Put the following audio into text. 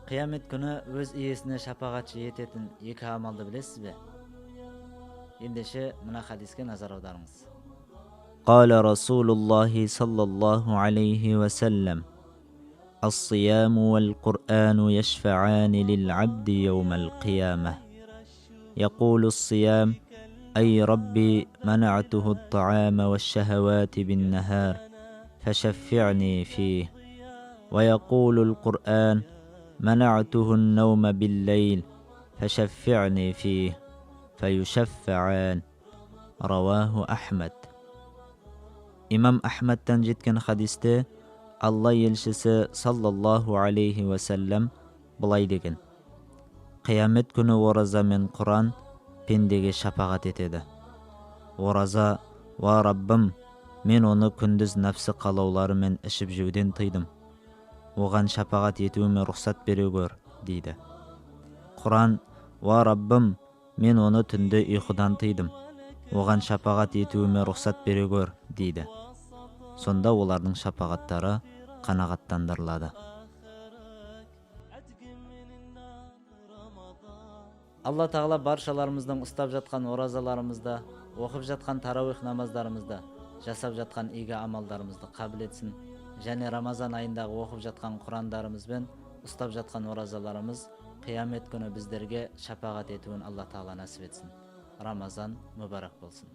Kıyamet günü öz iyesine şapağatçı etетін екі амалды білесіз бе? Ендеше мына хадиске назар аударыңыз. قال رسول الله صلى الله عليه وسلم: الصيام والقرآن يشفعان للعبد يوم القيامة. يقول الصيام: أي ربي منعته الطعام والشهوات بالنهار فشفعني فيه. ويقول القرآن: منعته النوم بالليل فشفعني فيه. فيشفعان. رواه أحمد. İmam Ahmed'den жеткен хадисте Алла елшісі саллаллаху алейхи вассалам былай деген: қиямет күні ораза мен Құран пендеге шапағат етеді. Ораза: ва Раббым, мен оны күндіз нәпсі қалауларымен ішіп жеуден тыйдым, оған шапағат етуіме рұқсат бере көр, дейді. Құран: ва Раббым, мен оны түнде ұйқыдан тыйдым, оған шапағат етуіме рұқсат бере көр, дейді. Сонда олардың шапағаттары қанағаттандырылады. Алла тағала баршаларымыздың ұстап жатқан оразаларымызда, оқып жатқан тарауих намаздарымызда, жасап жатқан игі амалдарымызды қабыл етсін. Және Рамазан айындағы оқып жатқан құрандарымыз бен ұстап жатқан оразаларымыз қиямет күні біздерге шапағат етуін Алла тағала нәсіп етсін. Рамазан мүбәрәк болсын.